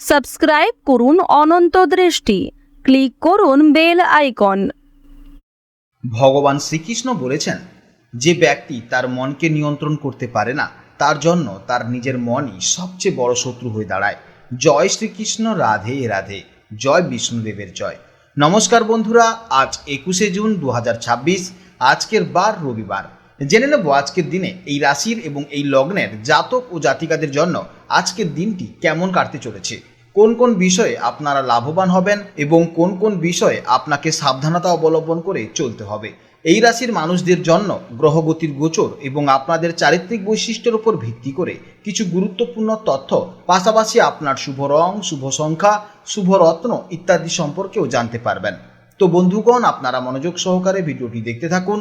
Subscribe করুন অনন্ত দৃষ্টি, click করুন বেল আইকন। ভগবান শ্রীকৃষ্ণ বলেছেন, যে ব্যক্তি তার মনকে নিয়ন্ত্রণ করতে পারে না তার জন্য তার নিজের মনই সবচেয়ে বড় শত্রু হয়ে দাঁড়ায়। জয় শ্রীকৃষ্ণ, রাধে রাধে, জয় বিষ্ণুদেবের জয়। নমস্কার বন্ধুরা, আজ 21শে জুন 2026, আজকের বার রবিবার। জেনে নেব আজকের দিনে এই রাশির এবং এই লগ্নের জাতক ও জাতিকাদের জন্য আজকের দিনটি কেমন কাটতে চলেছে, কোন কোন বিষয়ে আপনারা লাভবান হবেন এবং কোন কোন বিষয়ে আপনাকে সাবধানতা অবলম্বন করে চলতে হবে। এই রাশির মানুষদের জন্য গ্রহগতির গোচর এবং আপনাদের চারিত্রিক বৈশিষ্ট্যের উপর ভিত্তি করে কিছু গুরুত্বপূর্ণ তথ্য, পাশাপাশি আপনার শুভ রং, শুভ সংখ্যা, শুভ রত্ন ইত্যাদি সম্পর্কেও জানতে পারবেন। তো বন্ধুগণ, আপনারা মনোযোগ সহকারে ভিডিওটি দেখতে থাকুন,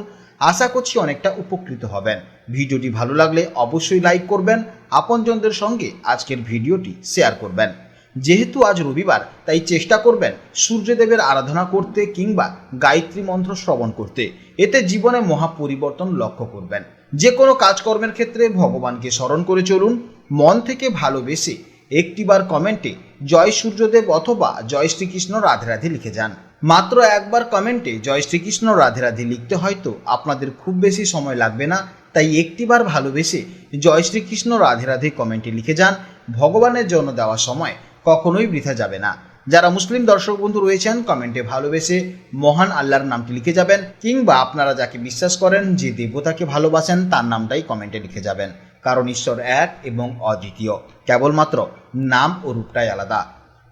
আশা করছি অনেকটা উপকৃত হবেন। ভিডিওটি ভালো লাগলে অবশ্যই লাইক করবেন, আপনজনদের সঙ্গে আজকের ভিডিওটি শেয়ার করবেন। যেহেতু আজ রবিবার, তাই চেষ্টা করবেন সূর্যদেবের আরাধনা করতে কিংবা গায়ত্রী মন্ত্র শ্রবণ করতে। এতে জীবনে মহা পরিবর্তন লক্ষ্য করবেন। যে কোনো কাজকর্মের ক্ষেত্রে ভগবানকে স্মরণ করে চলুন। মন থেকে ভালোবেসে একটিবার কমেন্টে জয় সূর্যদেব অথবা জয় শ্রীকৃষ্ণ রাধে রাধে লিখে যান। মাত্র একবার কমেন্টে জয় শ্রীকৃষ্ণ রাধে রাধে লিখতে হয়তো আপনাদের খুব বেশি সময় লাগবে না, তাই একটিবার ভালোবেসে জয় শ্রীকৃষ্ণ রাধে রাধে কমেন্টে লিখে যান। ভগবানের জন্য দেওয়া সময় কখনোই বৃথা যাবে না। যারা মুসলিম দর্শক বন্ধু রয়েছেন, কমেন্টে ভালোবেসে মহান আল্লাহর নামটি লিখে যাবেন, কিংবা আপনারা যাকে বিশ্বাস করেন, যে দেবতাকে ভালোবাসেন, তার নামটাই কমেন্টে লিখে যাবেন। কারণ ঈশ্বর এক এবং অদ্বিতীয়, কেবলমাত্র নাম ও রূপটাই আলাদা।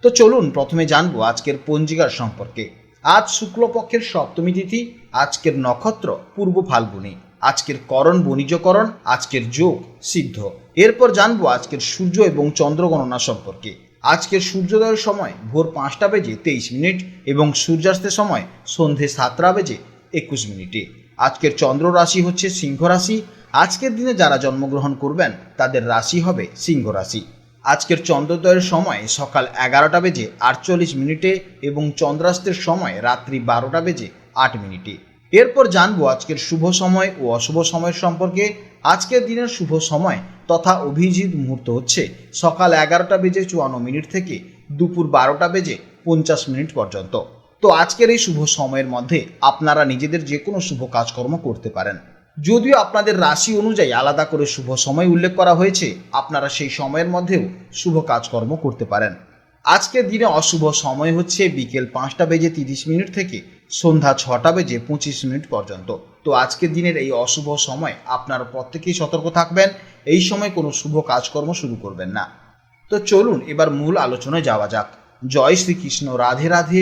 তো চলুন প্রথমে জানবো আজকের পঞ্জিকার সম্পর্কে। আজ শুক্লপক্ষের সপ্তমী তিথি, আজকের নক্ষত্র পূর্ব ফাল্গুনী, আজকের করণ বণিজকরণ, আজকের যোগ সিদ্ধ। এরপর জানবো আজকের সূর্য এবং চন্দ্র গণনা সম্পর্কে। আজকের সূর্যোদয়ের সময় ভোর 5টা বেজে 23 মিনিট এবং সূর্যাস্তের সময় সন্ধে 7টা বেজে 21 মিনিটে। আজকের চন্দ্র রাশি হচ্ছে সিংহ রাশি। আজকের দিনে যারা জন্মগ্রহণ করবেন তাদের রাশি হবে সিংহ রাশি। আজকের চন্দ্রোদয়ের সময় সকাল 11টা বেজে 48 মিনিটে এবং চন্দ্রাস্তের সময় রাত্রি 12টা বেজে 8 মিনিটে। এরপর জানবো আজকের শুভ সময় ও অশুভ সময়ের সম্পর্কে। আজকের দিনের শুভ সময় তথা অভিজিৎ মুহূর্ত হচ্ছে সকাল 11টা বেজে 54 মিনিট থেকে দুপুর 12টা বেজে 50 মিনিট পর্যন্ত। তো আজকের এই শুভ সময়ের মধ্যে আপনারা নিজেদের যে কোনো শুভ কাজকর্ম করতে পারেন। যদিও আপনাদের রাশি অনুযায়ী আলাদা করে শুভ সময় উল্লেখ করা হয়েছে, আপনারা সেই সময়ের মধ্যেও শুভ কাজকর্ম করতে পারেন। আজকের দিনে অশুভ সময় হচ্ছে বিকেল 5টা বেজে 30 মিনিট থেকে সন্ধ্যা 6টা বেজে 25 মিনিট পর্যন্ত। তো আজকের দিনের এই অশুভ সময় আপনারা প্রত্যেকেই সতর্ক থাকবেন, এই সময় কোনো শুভ কাজকর্ম শুরু করবেন না। তো চলুন এবার মূল আলোচনায় যাওয়া যাক। জয় শ্রীকৃষ্ণ, রাধে রাধে,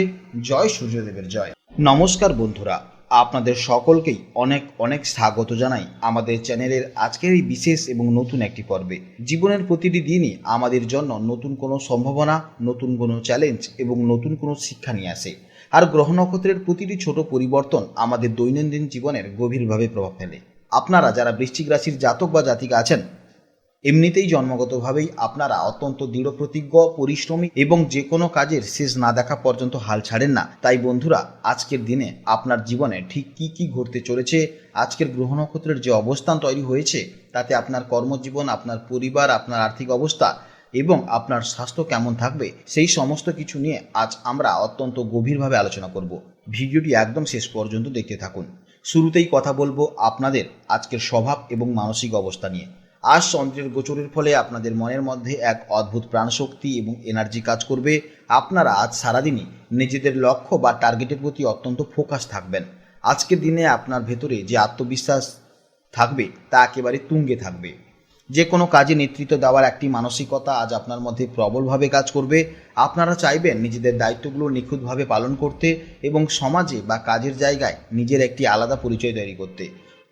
জয় সূর্যদেবের জয়। নমস্কার বন্ধুরা, আপনাদের সকলকেই অনেক অনেক স্বাগত জানাই আমাদের চ্যানেলের আজকের এই বিশেষ এবং নতুন একটি পর্বে। জীবনের প্রতিটি দিনই আমাদের জন্য নতুন কোনো সম্ভাবনা, নতুন কোনো চ্যালেঞ্জ এবং নতুন কোনো শিক্ষা নিয়ে আসে। আর গ্রহ নক্ষত্রের প্রতিটি ছোট পরিবর্তন আমাদের দৈনন্দিন জীবনের গভীরভাবে প্রভাব ফেলে। আপনারা যারা বৃশ্চিক রাশির জাতক বা জাতিকা আছেন, এমনিতেই জন্মগতভাবেই আপনারা অত্যন্ত দৃঢ় প্রতিজ্ঞ, পরিশ্রমী এবং যে কোনো কাজের শেষ না দেখা পর্যন্ত হাল ছাড়েন না। তাই বন্ধুরা, আজকের দিনে আপনার জীবনে ঠিক কি কি ঘটতে চলেছে, আজকের গ্রহ নক্ষত্রের যে অবস্থান তৈরি হয়েছে, তাতে আপনার কর্মজীবন, আপনার পরিবার, আপনার আর্থিক অবস্থা এবং আপনার স্বাস্থ্য কেমন থাকবে, সেই সমস্ত কিছু নিয়ে আজ আমরা অত্যন্ত গভীরভাবে আলোচনা করব। ভিডিওটি একদম শেষ পর্যন্ত দেখতে থাকুন। শুরুতেই কথা বলবো আপনাদের আজকের স্বভাব এবং মানসিক অবস্থা নিয়ে। আজ চন্দ্রের গোচরের ফলে আপনাদের মনের মধ্যে এক অদ্ভুত প্রাণশক্তি এবং এনার্জি কাজ করবে। আপনারা আজ সারাদিনই নিজেদের লক্ষ্য বা টার্গেটের প্রতি অত্যন্ত ফোকাস থাকবেন। আজকের দিনে আপনার ভেতরে যে আত্মবিশ্বাস থাকবে তা একেবারে তুঙ্গে থাকবে। যে কোনো কাজে নেতৃত্ব দেওয়ার একটি মানসিকতা আজ আপনার মধ্যে প্রবলভাবে কাজ করবে। আপনারা চাইবেন নিজেদের দায়িত্বগুলো নিখুঁতভাবে পালন করতে এবং সমাজে বা কাজের জায়গায় নিজের একটি আলাদা পরিচয় তৈরি করতে।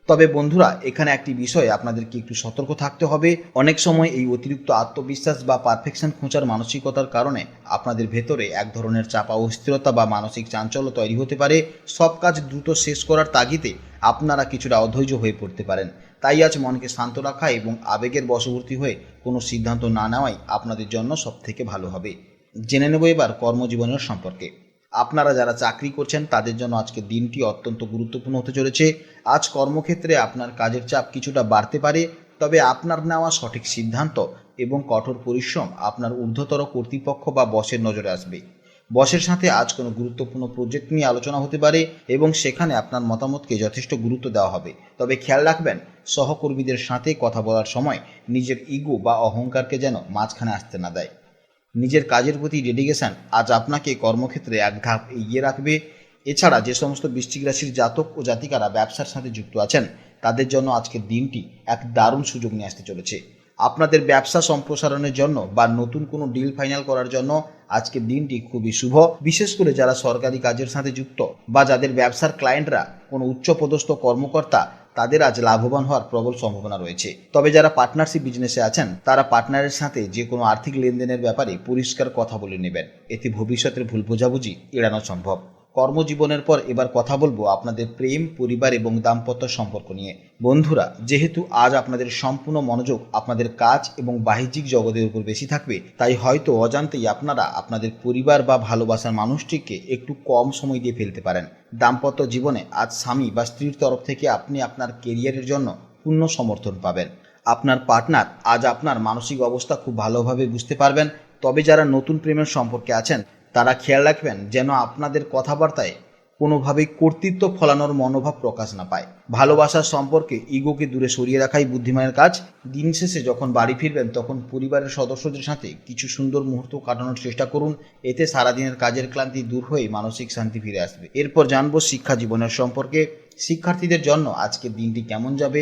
তবে বন্ধুরা, এখানে একটি বিষয়ে আপনাদেরকে একটু সতর্ক থাকতে হবে। অনেক সময় এই অতিরিক্ত আত্মবিশ্বাস বা পারফেকশন খোঁজার মানসিকতার কারণে আপনাদের ভেতরে এক ধরনের চাপা অস্থিরতা বা মানসিক চাঞ্চল্য তৈরি হতে পারে। সব কাজ দ্রুত শেষ করার তাগিদে আপনারা কিছুটা অধৈর্য হয়ে পড়তে পারেন। তাই আজ মনকে শান্ত রাখা এবং আবেগের বশবর্তী হয়ে কোনো সিদ্ধান্ত না নেওয়াই আপনাদের জন্য সবথেকে ভালো হবে। জেনে নেব এবার কর্মজীবনের সম্পর্কে। আপনারা যারা চাকরি করছেন তাদের জন্য আজকের দিনটি অত্যন্ত গুরুত্বপূর্ণ হতে চলেছে। আজ কর্মক্ষেত্রে আপনার কাজের চাপ কিছুটা বাড়তে পারে, তবে আপনার নেওয়া সঠিক সিদ্ধান্ত এবং কঠোর পরিশ্রম আপনার ঊর্ধ্বতর কর্তৃপক্ষ বা বসের নজরে আসবে। বসের সাথে আজ কোনো গুরুত্বপূর্ণ প্রজেক্ট নিয়ে আলোচনা হতে পারে এবং সেখানে আপনার মতামতকে যথেষ্ট গুরুত্ব দেওয়া হবে। তবে খেয়াল রাখবেন, সহকর্মীদের সাথে কথা বলার সময় নিজের ইগো বা অহংকারকে যেন মাঝখানে আসতে না দেয়। নিজের কাজের প্রতি ডেডিকেশন আজ আপনাকে কর্মক্ষেত্রে এক ধাপ এগিয়ে রাখবে। এছাড়া যে সমস্ত বৃশ্চিক রাশির জাতক ও জাতিকারা ব্যবসার সাথে যুক্ত আছেন, তাদের জন্য আজকের দিনটি এক দারুণ সুযোগ নিয়ে আসতে চলেছে। আপনাদের ব্যবসা সম্প্রসারণের জন্য বা নতুন কোনো ডিল ফাইনাল করার জন্য আজকের দিনটি খুবই শুভ। বিশেষ করে যারা সরকারি কাজের সাথে যুক্ত বা যাদের ব্যবসার ক্লায়েন্টরা কোনো উচ্চপদস্থ কর্মকর্তা, তাদের আজ লাভবান হওয়ার প্রবল সম্ভাবনা রয়েছে। তবে যারা পার্টনারশিপ বিজনেসে আছেন, তারা পার্টনারের সাথে যে কোনো আর্থিক লেনদেনের ব্যাপারে পরিষ্কার কথা বলে নেবেন, এতে ভবিষ্যতের ভুল বোঝাবুঝি এড়ানো সম্ভব। কর্মজীবনের পর এবার কথা বলবো আপনাদের প্রেম, পরিবার এবং দাম্পত্য সম্পর্ক নিয়ে। বন্ধুরা, যেহেতু আজ আপনাদের সম্পূর্ণ মনোযোগ আপনাদের কাজ এবং বাহ্যিক জগতের উপর বেশি থাকবে, তাই হয়তো অজান্তেই আপনারা আপনাদের পরিবার বা ভালোবাসার মানুষটিকে একটু কম সময় দিয়ে ফেলতে পারেন। দাম্পত্য জীবনে আজ স্বামী বা স্ত্রীর তরফ থেকে আপনি আপনার কেরিয়ারের জন্য পূর্ণ সমর্থন পাবেন। আপনার পার্টনার আজ আপনার মানসিক অবস্থা খুব ভালোভাবে বুঝতে পারবেন। তবে যারা নতুন প্রেমের সম্পর্কে আছেন, তারা খেয়াল রাখবেন যেন আপনাদের কথাবার্তায় কোনোভাবেই কর্তৃত্ব ফলানোর মনোভাব প্রকাশ না পায়। ভালোবাসার সম্পর্কে ইগোকে দূরে সরিয়ে রাখাই বুদ্ধিমানের কাজ। দিন শেষে যখন বাড়ি ফিরবেন, তখন পরিবারের সদস্যদের সাথে কিছু সুন্দর মুহূর্ত কাটানোর চেষ্টা করুন। এতে সারাদিনের কাজের ক্লান্তি দূর হয়ে মানসিক শান্তি ফিরে আসবে। এরপর জানবো শিক্ষা জীবনের সম্পর্কে। শিক্ষার্থীদের জন্য আজকের দিনটি কেমন যাবে।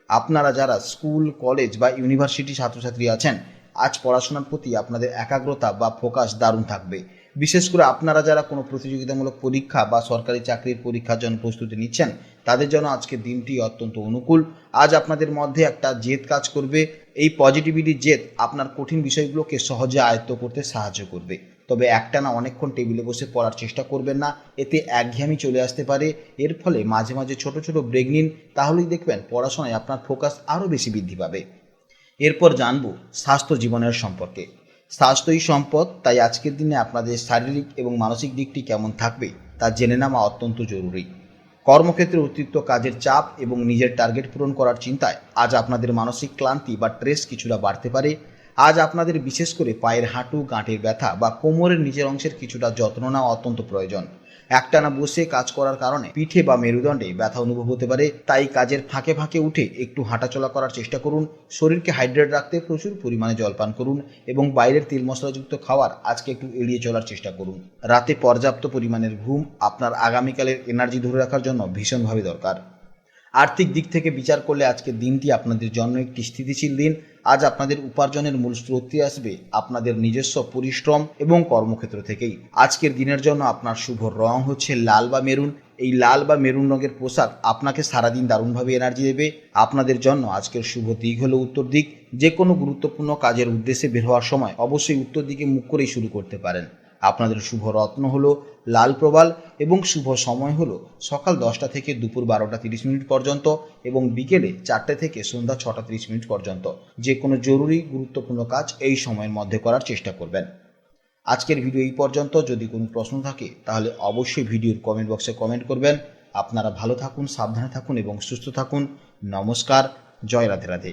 আপনারা যারা স্কুল, কলেজ বা ইউনিভার্সিটি ছাত্রছাত্রী আছেন, আজ পড়াশোনার প্রতি আপনাদের একাগ্রতা বা ফোকাস দারুণ থাকবে। বিশেষ করে আপনারা যারা কোনো প্রতিযোগিতামূলক পরীক্ষা বা সরকারি চাকরির পরীক্ষার জন্য প্রস্তুতি নিচ্ছেন, তাদের জন্য আজকের দিনটি অত্যন্ত অনুকূল। আজ আপনাদের মধ্যে একটা জেদ কাজ করবে। এই পজিটিভিটির জেদ আপনার কঠিন বিষয়গুলোকে সহজে আয়ত্ত করতে সাহায্য করবে। তবে একটানা অনেকক্ষণ টেবিলে বসে পড়ার চেষ্টা করবেন না, এতে একঘেয়েমি চলে আসতে পারে। এর ফলে মাঝে মাঝে ছোট ছোট ব্রেক নিন, তাহলেই দেখবেন পড়াশোনায় আপনার ফোকাস আরও বেশি বৃদ্ধি পাবে। এরপর জানবো স্বাস্থ্য জীবনের সম্পর্কে। স্বাস্থ্যই সম্পদ, তাই আজকের দিনে আপনাদের শারীরিক এবং মানসিক দিকটি কেমন থাকবে তা জেনে নেওয়া অত্যন্ত জরুরি। কর্মক্ষেত্রে অতিরিক্ত কাজের চাপ এবং নিজের টার্গেট পূরণ করার চিন্তায় আজ আপনাদের মানসিক ক্লান্তি বা স্ট্রেস কিছুটা বাড়তে পারে। আজ আপনাদের বিশেষ করে পায়ের হাঁটু, গাঁটের ব্যথা বা কোমরের নিচের অংশের কিছুটা যত্ন নেওয়া অত্যন্ত প্রয়োজন। একটানা বসে কাজ করার কারণে পিঠে বা মেরুদণ্ডে ব্যথা অনুভব হতে পারে, তাই কাজের ফাঁকে ফাঁকে উঠে একটু হাঁটাচলা করার চেষ্টা করুন। শরীরকে হাইড্রেট রাখতে প্রচুর পরিমাণে জল পান করুন এবং বাইরের তেল মশলাযুক্ত খাবার আজকে একটু এড়িয়ে চলার চেষ্টা করুন। রাতে পর্যাপ্ত পরিমাণের ঘুম আপনার আগামীকালের এনার্জি ধরে রাখার জন্য ভীষণভাবে দরকার। আর্থিক দিক থেকে বিচার করলে আজকের দিনটি আপনাদের জন্য একটি স্থিতিশীল দিন। আজ আপনাদের উপার্জনের মূল স্রোতটি আসবে আপনাদের নিজস্ব পরিশ্রম এবং কর্মক্ষেত্র থেকেই। আজকের দিনের জন্য আপনার শুভ রং হচ্ছে লাল বা মেরুন। এই লাল বা মেরুন রঙের পোশাক আপনাকে সারাদিন দারুণভাবে এনার্জি দেবে। আপনাদের জন্য আজকের শুভ দিক হলো উত্তর দিক। যে কোনো গুরুত্বপূর্ণ কাজের উদ্দেশ্যে বের হওয়ার সময় অবশ্যই উত্তর দিকে মুখ করেই শুরু করতে পারেন। আপনাদের শুভ রত্ন হলো লাল প্রবাল এবং শুভ সময় হলো সকাল 10টা থেকে দুপুর 12টা 30 মিনিট পর্যন্ত এবং বিকেলে 4টে থেকে সন্ধ্যা 6টা 30 মিনিট পর্যন্ত। যে কোনো জরুরি গুরুত্বপূর্ণ কাজ এই সময়ের মধ্যে করার চেষ্টা করবেন। আজকের ভিডিও এই পর্যন্ত। যদি কোনো প্রশ্ন থাকে তাহলে অবশ্যই ভিডিওর কমেন্ট বক্সে কমেন্ট করবেন। আপনারা ভালো থাকুন, সাবধানে থাকুন এবং সুস্থ থাকুন। নমস্কার। জয় রাধে রাধে।